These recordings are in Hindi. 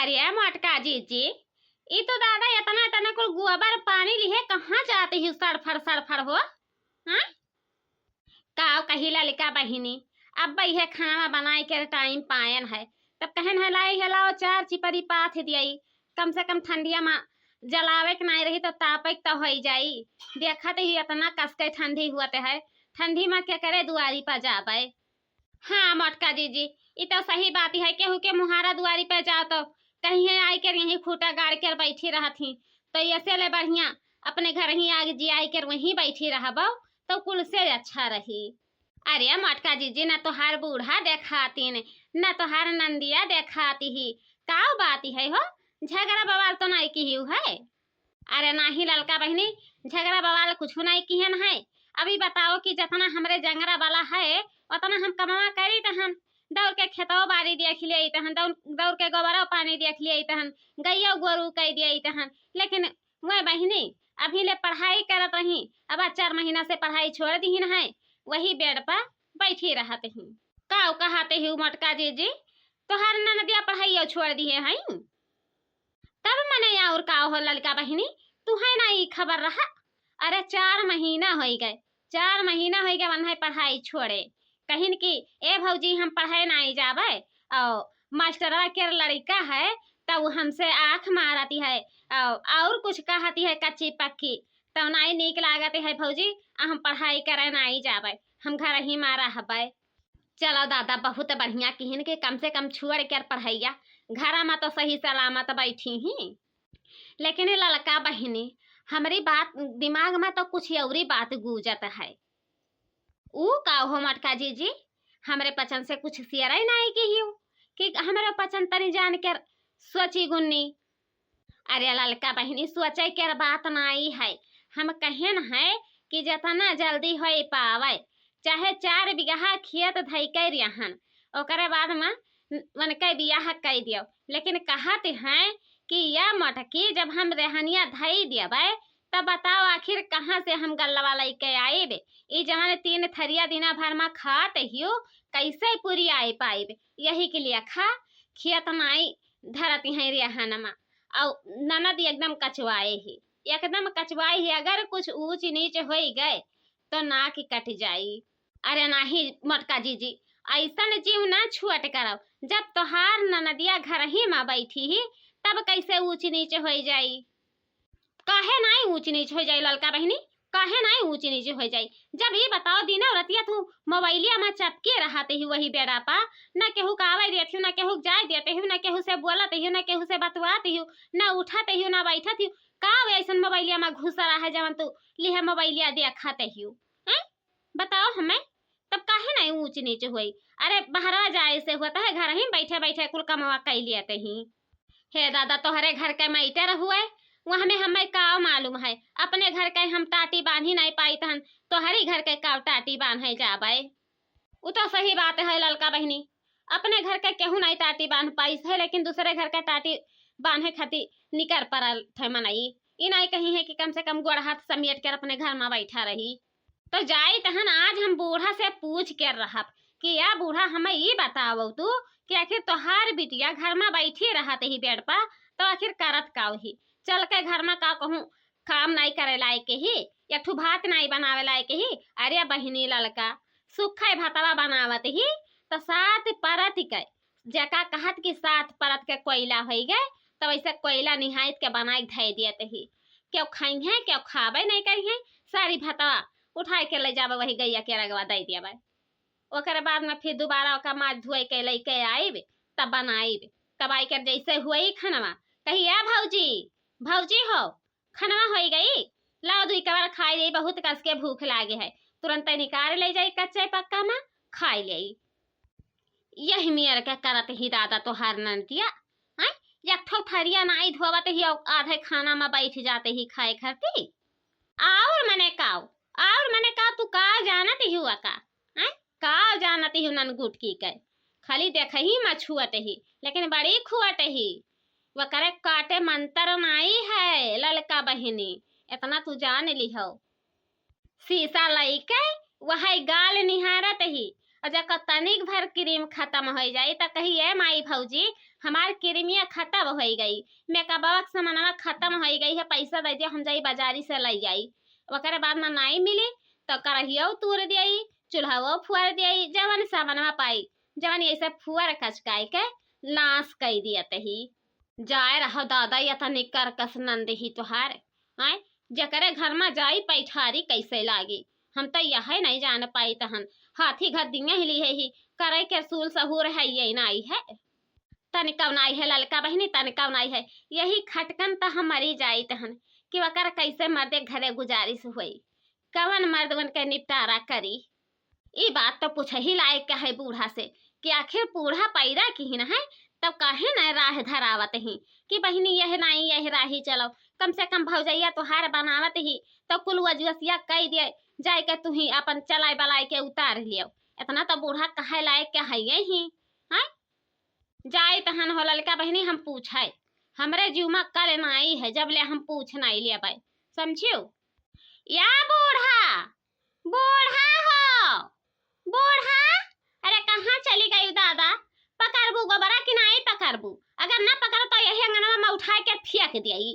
अरे मटका जीजी, ई तो दादा इतना इतना कुल गोबर पानी लिहे कहाँ जाते ही सड़फड़ हो। हाँ काव कही ललिका बहिनी, अब है खाना बनाए के टाइम पायन है, तब कहन है लाई हेलाओ चार चिपरी पाथ दियाई, कम से कम ठंडिया में जलावे के नहीं रही तो तापक तो हो जाई। देखते ही इतना कसके ठंडी हुआ है, ठंडी में क्या करे दुआरी पर जावे। हाँ मटका जीजी, ये तो सही बात है, केहू के मुहारा दुआरी पे जाओ तो कहीं है आई कर यहीं खूटा गाड़ कर बैठी रहा थी, तो ऐसे ले बढ़िया अपने घर ही आग जी आई कर वहीं बैठी रहा तो कुल से अच्छा रही। अरे मटका जीजी, न तो हर बूढ़ा देखाती ने न तो हर नंदिया देखाती ही, काव बाती है हो, झगड़ा बवाल तो नहीं की है। अरे नाही ललका बहनी, झगड़ा बवाल कुछ नहीं किहन है। अभी बताओ कि जितना हमरे जंगरा वाला है उतना हम कमावा करी तहन, दौड़ के खेतों बाड़ी देख लिए तहन, दौड़ के गोबरों पानी देख लिए तहन, गैया गोरू कह दिए तहन, लेकिन वह बहनी अभी ले पढ़ाई करत रही, अब 4 महीना से पढ़ाई छोड़ दी है, वही बेड पर बैठी रहते ही। काव कहते ही मटका जीजी, तो हर ननदिया पढ़ाई छोड़ दी है तब मने और का हो ललका बहिनी, तू है ना ई खबर रहा। अरे 4 महीना हो गए, 4 महीना हो गए मन है पढ़ाई छोड़े, कहिन की ए भौजी हम पढ़े नहीं जावे, और मास्टरवा के लड़का है तो हमसे आंख मारती है और कुछ कहती है कच्ची पक्की, तो नहीं नीक लागती है भौजी, हम पढ़ाई करे नहीं जावे, हम घर ही मारा हबे। चलो दादा बहुत बढ़िया किहन के कम से कम छुअड़ कर पढ़ैया, घर में तो सही सलामत बैठी ही। लेकिन ललका बहिनी, हमारी बात दिमाग में तो कुछ और बात गूंजत है। ऊ का हो मटका जीजी, हमरे पचन से कुछ शेयर ही नहीं की हो कि हमारे पचन तनी जान कर सोची गुन्नी। अरे ललका बहिनी, सोचे कर बात नहीं है, हम कहन है कि जितना जल्दी हो पावे, चाहे 4 बीघा खेत धई कर रहन, ओकरे बाद में मन के बियाह कह दियो, लेकिन कहते हैं कि यह मटकी जब हम रेहनिया धई देवे तब बताओ आखिर कहाँ से हम गल्लवा लेके आएबे, ई जवन 3 थरिया दिना भर में खाते हियो कैसे पूरी आए पाएबे। यही के लिए खा खेत नाई धरती है रेहन में, और ननद एकदम कचवाए ही, एकदम कचवाए ही, अगर कुछ ऊंच नीच हो गए तो नाक कट जाई। अरे नहीं मटका जीजी, ऐसा जीव ना छुअट करो, जब तोहार ननदिया घर ही में बैठी ही तब कैसे ऊंच नीच हो जाई। काहे नहीं ऊंच नीच हो जाई ललका बहनी, काहे नहीं ऊंच नीच हो जाई। जब ये बताओ दिना रतिया तू मोबाइलिया में चपके रहते ही वही बेड़ा पा, न केहू का आवे देती न केहू जाए देते ही, न केहू से बोलते ही, न केहू से बतवाते ही, न उठाते ही न बैठते ही, का ऐसा मोबाइलिया में घुस रहा है जवन तू लिहे मोबाइलिया देखाते ही हैं। बताओ हमें तब काहे नहीं ऊंच नीच हुई। अरे बाहर जाए से होता है, घर ही बैठे बैठे कुल कमावा कर लेते ही। हे दादा, तोहरे घर के मैटर हुए वहाँ में हमें का मालूम है, अपने घर के हम टाटी बांध ही नहीं पाई तहन तोहरी घर के का टाटी बांधे जाबे। वो तो सही बात है ललका बहनी, अपने घर के केहू नहीं टाटी बांध पाई है, लेकिन दूसरे घर के टाटी बांधे खातिर निकर पड़ल थे मनई, ई नहीं कही है कि कम से कम गोड़ हाथ समेट कर अपने घर में बैठा रही। तो जाई तहन आज हम बूढ़ा से पूछ कर रहा कि या बूढ़ा हमें ये बताओ तू कि आखिर तोहार बिटिया घर में बैठी रहते ही बेड पर, तो आखिर करत का ही, चल के घर में का कहूँ काम नहीं करे लायक ही, एक ठू भात नहीं बनावे लायक ही। अरे बहिनी ललका, सुखे भातवा बनावत ही तो 7 परत के जका कहत कि 7 परत के कोयला हो गए, तो वैसे कोयला निहायत के बनाए धै दियत ही, क्यों खाई है क्यों खावे नहीं करी है, सारी भातवा उठाए के ले जावे वही गैया के रगवा दे दिया। ओकर बाद में फिर दोबारा ओका माथ धोए के लेके आइब तब बनाइब, तब आई कर जैसे हुई खनवा कही आ भौजी, भौजी हो खनवा हो गई, लाओ 2 कबार खाई ले, बहुत कस के भूख लागे है, तुरंत निकाल ले जाई कच्चे पक्का में खाई ले। यही मेर के करत ही दादा तो हर नंदिया हैं, एक ठो थरिया नहीं धोवत ही आधे खाना में बैठ जाते ही खाए खरती। और मने का तू का जानत ही हुआ का हैं, का जानत ही नन गुटकी के, खाली देख ही मछुअत ही, लेकिन बड़ी खुअट ही, वो करे काटे मंत्र नहीं है ललका बहिनी, इतना तू जान ली हो। शीशा लईके वह गाल निहारत ही, और जब तनिक भर क्रीम खत्म हो जाए तो कही ए माई भौजी हमार क्रीमिया खत्म हो गई, मेकअपवा के सामानवा खत्म हो गई है, पैसा दे दिया हम जाई बाजारी से ले जाई। ओकरे बाद में नहीं मिली तो करहियो तूर दियाई, चूल्हाओ फुआर दियाई, जवन सामानवा पाई जवन ऐसे फुआर कचकाई के नाश कई दियत ही। जाए रहो दादा या तनी कर कस नंद ही तुहार आय, जकरे घर में जाई पैठारी कैसे लागी, हम तो यह नहीं जान पाई तहन। हाथी घर दिया हिली है ही करे के सूल सहूर है ये नाई है, तनिका नाई है ललका बहनी, तनिका नाई है। यही खटकन तो हम मरी जाई तहन कि वकर कैसे मर्दे घरे गुजारिश हुई, कवन मर्दवन के निपटारा करी। ई बात तो पूछ ही लायक है बूढ़ा से कि आखिर बूढ़ा पैदा की ही न है, तब काहे न राह धरावत ही कि बहनी यह नहीं यह राही चलो। कम से कम भौजैया तुहार बनावत ही तो कुल वजवसिया कह दिए जाए के तू ही अपन चलाए बलाए के उतार लियो। इतना तो बूढ़ा कहे लायक के है ही है। जाए तहन हो ललका बहनी, हम पूछाए हमरे जीव में कल नाई है जब ले हम पूछ नहीं लिया भाई, समझियो। या बूढ़ा बूढ़ा हो बूढ़ा, अरे कहाँ चली गई दादा? पकड़बू गोबरा कि नहीं पकड़बू? अगर ना पकड़ तो यही अंगनवा में उठा के फेंक दियाई।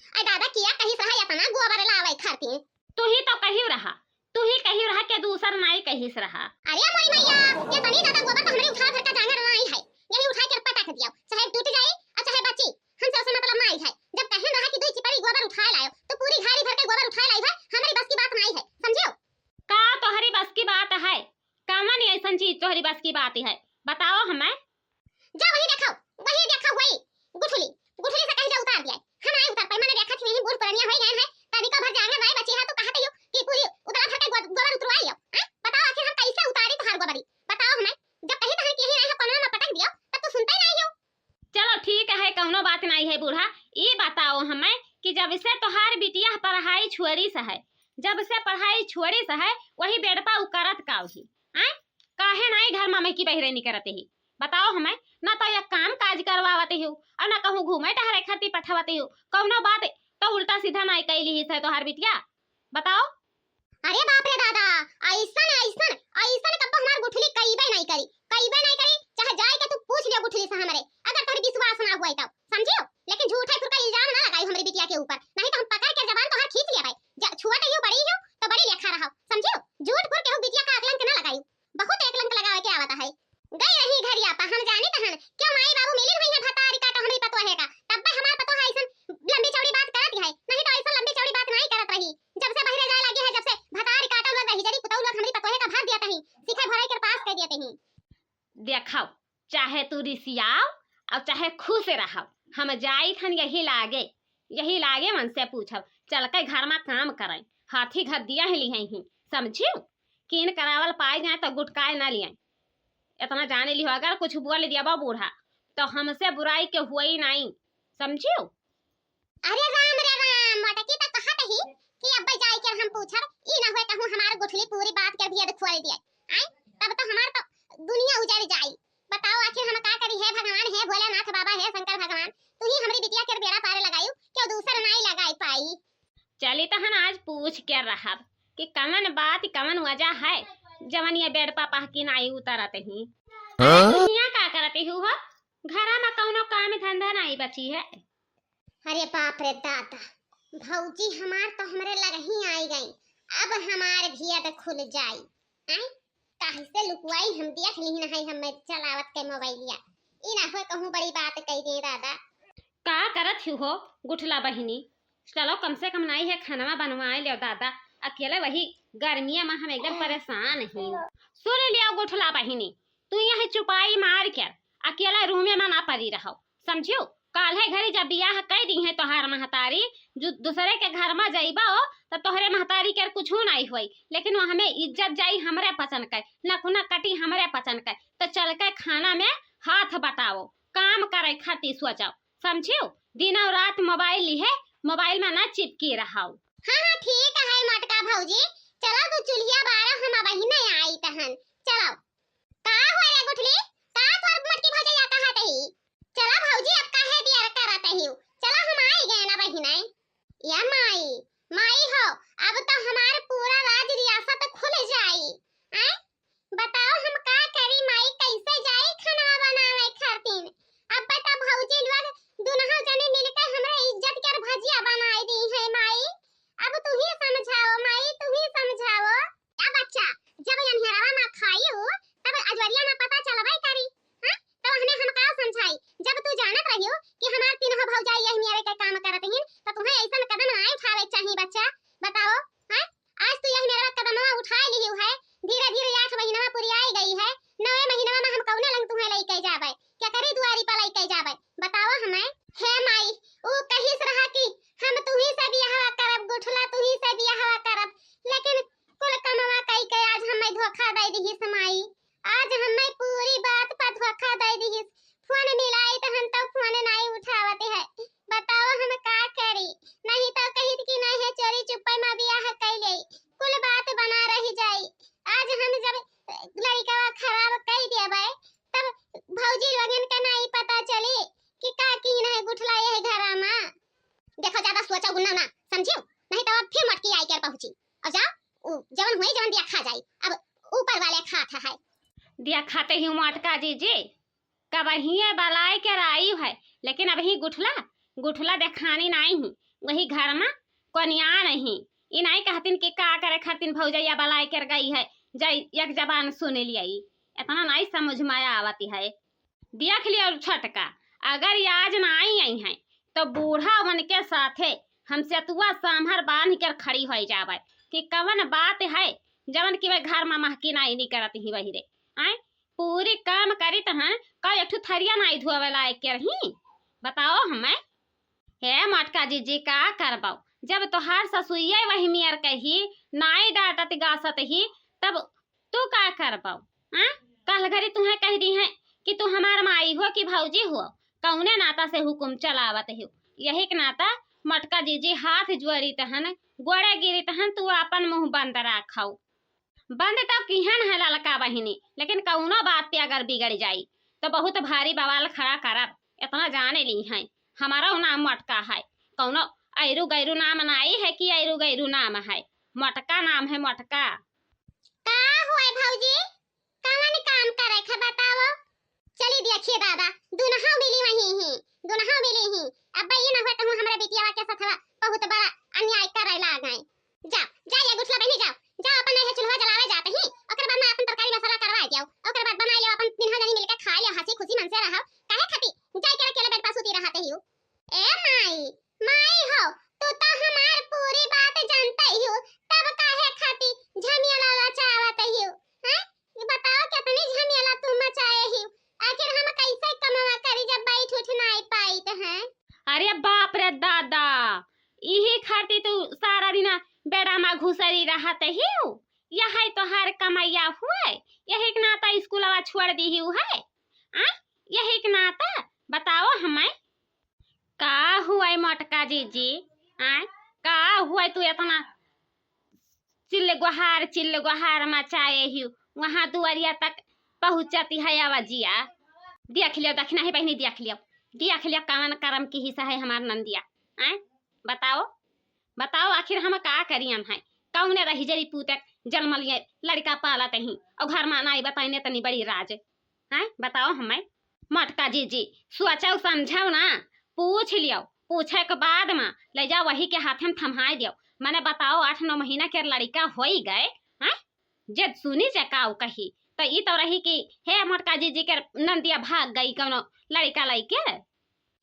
अरे दादा किया कहीं सहा अपना गोबर लावे खाती, तू ही तो कही रहा, तू ही कही रहा के दूसर नाई कहिस रहा। अरे मोरी मैया ये तनी दादा गोबर तो हमरे उठा भर का जांगर नहीं है, यही उठा के पटक दिया, चाहे टूट जाए और चाहे बची, हमसे उससे मतलब नहीं है। जब कहे रहा कि 2 चिपड़ी गोबर उठा लायो तो पूरी घाड़ी भर के गोबर उठा लाई है, हमारी बस की बात नहीं है, समझियो। का तोहरी बस की बात है? कामन ऐसा चीज तोहरी बस की बात है, बताओ हमें। जा वही देखो वही गुठली गुठली से कहीं जा उतार दिया, हम आए उतार पर मैंने देखा थी नहीं बूढ़ पुरानिया हो गए हैं, तभी को भर जांगर नहीं बची है तो कहते हो कि पूरी उतार भर के गोबर उतरवाई हो। बताओ आखिर हम कैसे उतारी तुम्हारी गोबरी, बताओ हमें। जब कहीं तो कि यही है कोना में पटक दियो तब तो सुनते ही नहीं हो। चलो ठीक है, कौनो बात नहीं है बूढ़ा। ये बताओ हमें कि जब से तोहार बिटिया पढ़ाई छोड़ी से है, जब से पढ़ाई छोड़ी से है वही बेड़पा उकरत काउही हैं, काहे नहीं घर में की बहरे नहीं करते ही, बताओ हमें। ना तो ये काम काज करवावते हो और ना कहूँ घूमे टहरे खाती पठावते हो, कौनो बात तो उल्टा सीधा नहीं कैली ही है तोहार बिटिया, बताओ। अरे बाप रे दादा, ऐसन ऐसन ऐसन कब हमार गुठली कईबे नहीं करी, चाहे जाए के तू पूछ ले गुठली से हमरे, अगर तोहर विश्वास ना हुआ तब समझियो। लेकिन झूठा फुरका इल्जाम ना लगाई हमरी बिटिया के ऊपर, नहीं तो हम पकड़ के जबान तोहर खींच लिया भाई। छुआ तो बड़ी हो तो बड़ी लेखा रहो, समझियो। झूठ फुर के बिटिया का अकलंक ना लगाई, बहुत एकलंक लगावे के आवता है। गई रही घरिया पा हम जाने तहन क्यों माई बाबू मिली हुई है भतारी का तो हमरी पतो हैगा, तब हमार पतो है ऐसन लंबी चौड़ी बात करत है, नहीं तो ऐसा लंबी चौड़ी बात नहीं करत रही। जब से बहरे जाए लगी है, जब से भतारी काटल लग रही, जरी पुतौ लोग हमरी पतो है का भाग दिया तही, सिखा भराई के पास कर दिया तही। देखाओ चाहे तू रिसियाओ और चाहे खुश रहो, हम जाई थन यही लागे मन से पूछब, चल के घर में काम करें, हाथी घर दिया ही लिहे ही, समझियो। कीन करावल पाए जाए तो गुटकाए ना लिया, इतना जाने लियो। अगर कुछ बोल दिया बा बूढ़ा तो हमसे बुराई के हुई नहीं, समझियो। अरे राम मटकी तो कहत ही कि अब जाई के हम पूछब, ई ना होए कहूं हमार गुठली पूरी बात के भी खोल दिया आई, तब तो हमार तो दुनिया उजड़ जाई। बताओ आखिर हम का करी है, भगवान है भोलेनाथ बाबा है शंकर भगवान, तू ही हमरी बिटिया के बेड़ा पार लगायू, क्यों दूसर नहीं लगाई पाई। चली तहन आज पूछ के रहब कि कमन बात कमन वजह है जवन ये बेड़ पापा की नाई उतरते ही। दुनिया का करते हो घरा में कौनो काम धंधा नहीं बची है। अरे बाप रे दादा, भौजी हमार तो हमरे लग ही आई गई, अब हमार भियत खुल जाई। आई काहे से लुकवाई हम देख ली नहीं हम चलावत के मोबाइलिया, ई ना हो कहूं बड़ी बात कह दे दादा। का करत हो गुठला बहिनी, चलो कम से कम नहीं है खाना बनवाए लियो दादा, अकेले वही गर्मिया में हम एकदम परेशान ही। सुन लिया गुठला बहिनी, तू यहाँ चुपाई मार कर अकेला रूमे में ना पड़ी रहो, समझियो। काल है घरे जब बियाह कह दी है तोहार महतारी, जो दूसरे के घर में जाइबा तो तोहरे महतारी के कुछ नहीं हुई, लेकिन वो हमें इज्जत जाई हमरे पसंद के, नखुना कटी हमरे पसंद के, तो चल के खाना में हाथ बटाओ, काम करे खातिर सोचो, समझियो। दिन और रात मोबाइल लिहे, मोबाइल में ना चिपकी रहो। हाँ ठीक है मटका भौजी, चलो तू चुलिया बारा हम वही नहीं आई तहन, चलो का हो रे गुठली, का तोर मटकी भौजी आता है तही, चलो भौजी अब काहे दिया करत ही, चलो हम आई गए ना बहिना। या माई हो, अब तो हमार पूरा राज रियासत खुल जाई। हैं बताओ हम का करी माई, कैसे जाई खाना बनावे खातिर, अब बताओ देखो ज्यादा सोचा गुन्ना ना, समझियो? नहीं तो अब फिर मटकी आई कर पहुंची। और जाओ जवन हुई जवन दिया खा जाई, अब ऊपर वाले खाता है। दिया खाते ही मटका जीजी कब ही बलाई के आई है, लेकिन अब ही गुठला देखानी नहीं ही वही घर में कोनिया नहीं। ई नहीं कहतिन कि का करे खातिन भौजैया बलाई कर गई है, जय एक जबान सुन लियाई, इतना नहीं समझ में आवती है। देख लिया छटका, अगर ये आज ना आई है तो बूढ़ा मन के साथे हम सेतुआ सांभर बांध कर खड़ी हो जावे कि कवन बात है जवन की वे घर में महकी नहीं करती ही वही रे। आए पूरी काम करी तो हैं कई एक थरिया नहीं धोवे लायक के रही, बताओ हमें। हे मटका जीजी का करबाओ, जब तोहार ससुइया वही मियर कही नाई डांटत गासत ही तब तू का करबाओ। कल घरी तुम्हें कह दी है कि तू हमार माई हो कि भौजी हो, कौने नाता से हुकुम चलावत हो। यही के नाता मटका जीजी हाथ जोड़ी तहन गोड़े गिरी तहन तू अपन मुंह बंद राखाऊ। बंद तो किहन है ललका बहिनी, लेकिन कौनो बात पे अगर बिगड़ जाई तो बहुत भारी बवाल खड़ा करब, इतना जाने ली है। हमारा नाम मटका है, कौनो ऐरू गैरू नाम नहीं है कि ऐरू गैरू नाम है, मटका नाम है मटका। का हुआ भौजी? कौन काम करे खे बताओ? चली देखिए दादा, दुनहा मिली वही ही, दुनहा मिली ही। अब ये ना हुआ कहूं हमरा बिटियावा के साथ बहुत बड़ा अन्याय करे ला गए। जाओ जाइए गुठला बहनी, जाओ जाओ अपन है चूल्हा जलावे जाते ही, ओकर बाद में अपन तरकारी मसाला करवा जाओ, ओकर बाद बनाई ले अपन तिन्हा जनी मिलके खा ले, हंसी खुशी मन से रहो। काहे खाती जाई के अकेले बेड पर सुती रहते ही हो? ए माई हो, तू तो हमार पूरी बात जानता ही हो, तब काहे खाती झमियाला मचावत ही हो? हैं ये बताओ कितनी झमियाला तू मचाए ही? आखिर हम कैसे कमावा करी जब बैठ उठ नहीं पाई तो हैं? अरे बाप रे दादा, यही खाती तू सारा दिन बेड़ा में घुसरी रहते ही हो। यह तो हर कमाइया हुए, यही के नाता स्कूलवा छोड़ दी ही है। यही के नाता बताओ हमें का हुआ मटका जीजी? का हुआ तू इतना चिल्ल गुहार मचाए ही, वहां दुआरिया तक पहुंचती है आवाजिया। देख लियो दखना है बहनी, देख लियो कौन करम की हिस्सा है हमार नंदिया। बताओ आखिर हम का करियन है? कौने रही जरी पूतक जन्मलिए लड़का पालत ही और घर में नाई बताइने तनी बड़ी राज है। बताओ हमें मटका जीजी, सोचो समझो ना, पूछ लियो, पूछे के बाद में ले जाओ वही के हाथ में थमाई दियो। मैंने बताओ 8-9 महीना के लड़का हो ही गए हैं, जब सुनी चकाऊ कही तो ई तो रही कि हे मटका जीजी के नंदिया भाग गई कौनो लड़का लइके।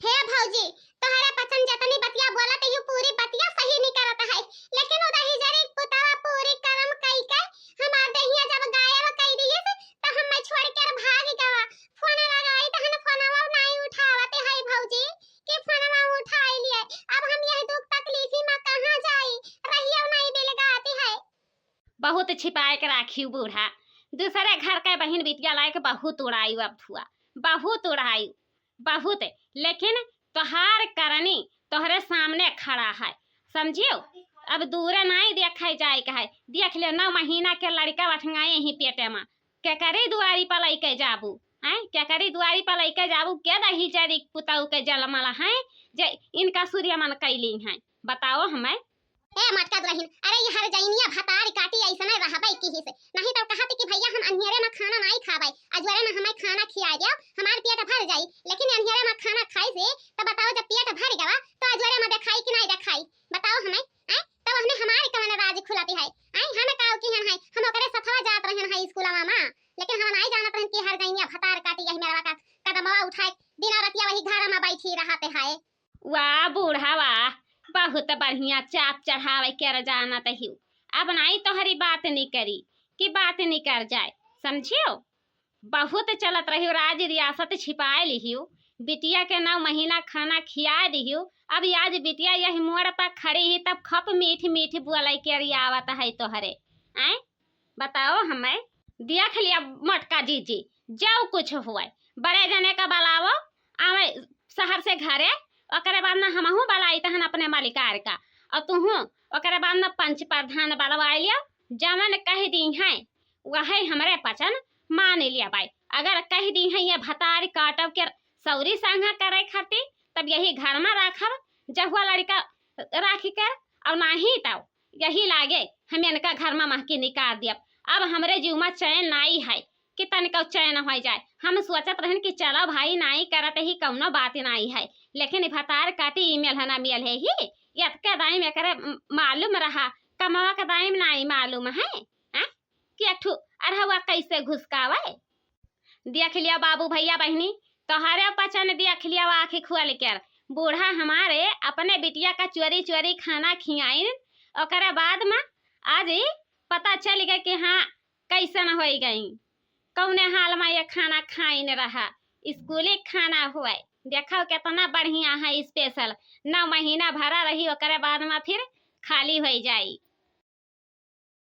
हे भौजी, तोहरा पसंद जतनी बतिया बोलत है पूरी बतिया सही नहीं करत है, लेकिन उदही जरी पुतावा पूरी कर्म कई के हमार दहिया जब गायब कई दिए तो हम छोड़ कर भाग गवा। फोन लगाई तो हम फोनवा नहीं उठावत है भौजी, कि फोनवा उठाई लिए। अब हम यह दुख तकलीफ में कहां जाई, रहियो नहीं बिलगाती है। बहुत छिपाए के राखी बूढ़ा, दूसरे घर के बहन बिटिया लायक बहुत उड़ाई, अब हुआ बहुत उड़ाई बहुत, लेकिन तोहार करनी तोहरे सामने खड़ा है, समझियो। अब दूरे नहीं देखा जाए का है। देख लियो 9 महीना के लड़का बठंगाए ही पेटे में, क्या करे दुआरी पर लेके जाबू हैं? क्या करे दुआरी पर लेके जाबू? क्या दही जरी पुताऊ के जलमला है जे इनका सूर्य मन कैली है? बताओ हमें। ए मटका दुल्हन, अरे ये हर जैनिया भतार काटी ऐसा नहीं रहबै की ही से, नहीं तो कहती कि भैया हम अंधेरे में खाना नहीं खाबै, अजवारे में हमें खाना खिया दियो, हमार पेट भर जाई। लेकिन अंधेरे में खाना खाई से तो बताओ जब पेट भर गवा तो अजवारे में देखाई कि नहीं देखाई? बताओ हमें। तब हमने हमारी कमन राज खुलाती है। हम काऊ की है, हम ओकरे सथवा जात रहन है स्कूलवा में, लेकिन हम नहीं जानत रहन कि हर जैनिया भतार काटी यही मेरा का कदमवा उठाए दिन रातिया वही घर में बैठी रहते है। वाह बूढ़ा वाह, बहुत बढ़िया चाप चढ़ावे के जाना तही। अब नहीं तोहरी बात नहीं करी कि बात नहीं कर जाए, समझियो। बहुत चलत रही राज रियासत छिपाए लिहियो, बिटिया के 9 महीना खाना खिया दिहियो। अब आज बिटिया यही मोड़ पर खड़ी ही तब खप मीठ मीठ बोलाई के रियावत है तोहरे। बताओ हमें। देख लिया मटका जीजी, जो कुछ हुआ बड़े जने का बलावो आवे शहर से घरे, ओकरे बाद ना हमहू बलाई तहन अपने मालिकार का, और तुहू ओकरे बाद ना पंच प्रधान बलवाई लिया। जमन कह दी है वही हमरे पचन मान लिया भाई। अगर कह दी है ये भतार काटव के सौरी संघा करे खातिर तब यही घर में रखब, जहुआ लड़का राखी कर और नाही तब यही लागे हम इनका घर में महकी निकाल दिया। अब हमरे जीव में चैन नाई है कि तनिक चैन हो जाए। हम सोचत रहन कि चलो भाई नाई करत ही कौनो बात नाई है, लेकिन भतार काटी ईमेल है ना मेल है ही यत के दाई में करे मालूम रहा कमावा का दाई नाई मालूम है कि अठू अरहवा कैसे घुसकावे। देख लिया बाबू भैया बहनी तोहरे पचन देख लिया आखी खुआ कर बूढ़ा हमारे अपने बिटिया का चोरी चोरी खाना खियाइन और बाद में आज पता चल गया कि हाँ कैसन हो गई कौने हाल में ये खाना खाइन रहा स्कूली खाना हुआ देखो कितना बढ़िया है स्पेशल 9 महीना भरा रही और बाद में फिर खाली हो जाई।